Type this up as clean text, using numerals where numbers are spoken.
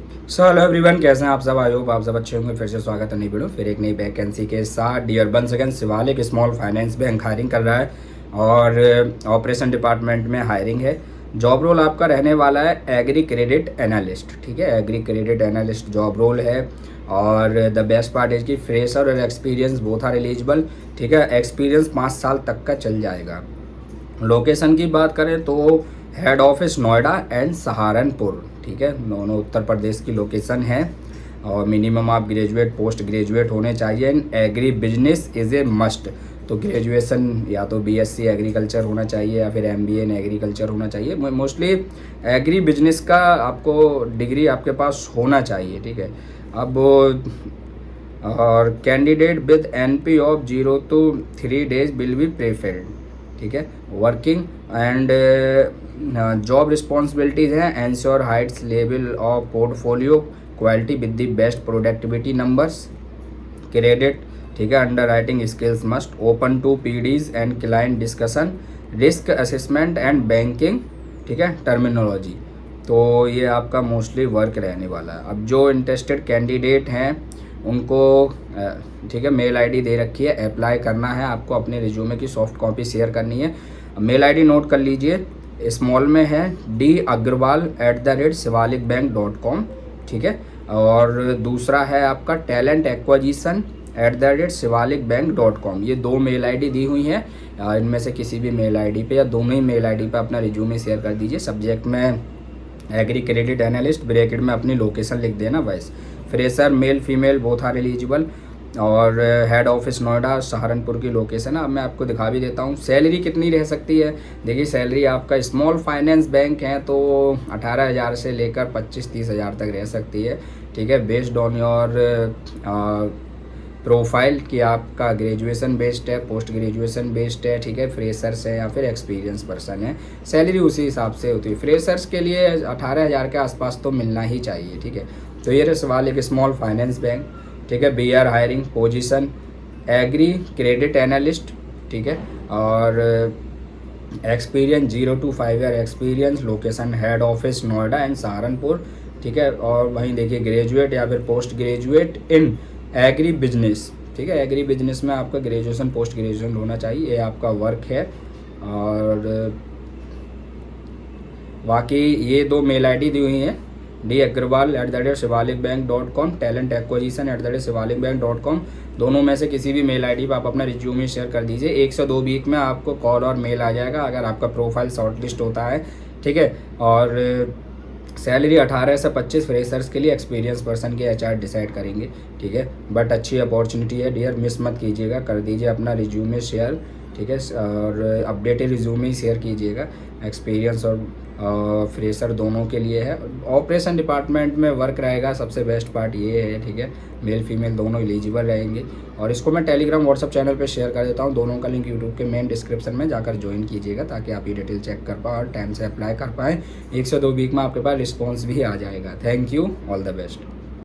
So hello everyone, कैसे हैं आप सब। आई होप आप सब अच्छे होंगे। फिर से स्वागत है नई वीडियो, फिर एक नई वैकेंसी के साथ। Dear one second, Shivalik small finance bank hiring कर रहा है और ऑपरेशन डिपार्टमेंट में हायरिंग है। जॉब रोल आपका रहने वाला है एग्री क्रेडिट एनालिस्ट। ठीक है, agri credit analyst job role है। और द बेस्ट पार्ट इज कि फ्रेशर और एक्सपीरियंस बोथ आर एलिजिबल। ठीक है, एक्सपीरियंस 5 साल तक का चल जाएगा। लोकेशन की बात करें तो head office Noida and Saharanpur. ठीक है, दोनों उत्तर प्रदेश की लोकेशन है। और मिनिमम आप ग्रेजुएट पोस्ट ग्रेजुएट होने चाहिए। And agri business is a must. तो ग्रेजुएशन या तो बीएससी एग्रीकल्चर होना चाहिए या फिर एमबीए इन एग्रीकल्चर होना चाहिए। मोस्टली एग्री बिजनेस का आपको डिग्री आपके पास होना चाहिए। ठीक है, अब और candidate with NP of 0 to 3 days will be preferred. ठीक है, वर्किंग एंड जॉब रिस्पॉन्सिबिलिटीज़ हैं ensure heights level of portfolio quality with the best productivity numbers credit. ठीक है, underwriting skills must open to PDs and client discussion risk assessment and banking. ठीक है, terminology. तो ये आपका mostly work रहने वाला है। अब जो इंटरेस्टेड कैंडिडेट हैं उनको ठीक है, मेल आईडी दे रखी है, अप्लाई करना है आपको। अपने रिज्यूमे की सॉफ्ट कॉपी शेयर करनी है। मेल आईडी नोट कर लीजिए, स्मॉल में है dagrwal@shivalikbank.com। ठीक है, और दूसरा है आपका टैलेंट acquisition@shivalikbank.com। ये 2 मेल आईडी दी हुई हैं। इनमें से किसी भी मेल आईडी पे या दोनों ही मेल आईडी पे अपना रिज्यूमे शेयर कर दीजिए। सब्जेक्ट में एग्री क्रेडिट एनालिस्ट, ब्रैकेट में अपनी लोकेशन लिख देना बस। Fresher male female both are eligible. और हेड ऑफिस नोएडा सहारनपुर की लोकेशन है। अब मैं आपको दिखा भी देता हूँ सैलरी कितनी रह सकती है। देखिए, सैलरी आपका स्मॉल फाइनेंस बैंक है तो 18,000 से लेकर 25-30 हज़ार तक रह सकती है। ठीक है, बेस्ड ऑन योर प्रोफाइल कि आपका ग्रेजुएशन बेस्ड है, पोस्ट ग्रेजुएशन बेस्ड है। ठीक है, फ्रेशर्स है या फिर एक्सपीरियंस पर्सन है, सैलरी उसी हिसाब से होती है। फ्रेशर्स के लिए 18,000 के आसपास तो मिलना ही चाहिए। ठीक है, तो ये सवाल एक स्मॉल फाइनेंस बैंक। ठीक है, we are hiring position agri credit analyst. ठीक है, और experience 0 to 5 year experience. Location head office Noida and Saharanpur. ठीक है, और वहीं देखिए ग्रेजुएट या फिर post graduate in agri business. ठीक है, एग्री बिजनेस में आपका ग्रेजुएशन पोस्ट ग्रेजुएशन होना चाहिए। ये आपका वर्क है। और बाकी ये 2 मेल आईडी दी हुई हैं, dagrwal@shivalikbank.com, टैलेंट acquisition@shivalikbank.com। दोनों में से किसी भी मेल आईडी पर आप अपना रिज्यूमे शेयर कर दीजिए। 1 से 2 वीक में आपको कॉल और मेल आ जाएगा अगर आपका प्रोफाइल शॉर्टलिस्ट होता है। ठीक है, और सैलरी 18 से 25 फ्रेशर्स के लिए, एक्सपीरियंस पर्सन के एचआर डिसाइड करेंगे। ठीक है, बट अच्छी अपॉर्चुनिटी है डियर, मिस मत कीजिएगा। कर दीजिए अपना रिज्यूमे शेयर। ठीक है, और अपडेटेड रिज्यूमे ही शेयर कीजिएगा। एक्सपीरियंस और फ्रेशर दोनों के लिए है। ऑपरेशन डिपार्टमेंट में वर्क रहेगा, सबसे बेस्ट पार्ट ये है। ठीक है, मेल फीमेल दोनों एलिजिबल रहेंगे। और इसको मैं टेलीग्राम व्हाट्सअप चैनल पे शेयर कर देता हूँ। दोनों का लिंक यूट्यूब के मेन डिस्क्रिप्शन में जाकर ज्वाइन कीजिएगा ताकि आप ये डिटेल चेक कर पाएँ और टाइम से अप्लाई कर पाएँ। 1 से 2 वीक में आपके पास रिस्पॉन्स भी आ जाएगा। Thank you, all the best.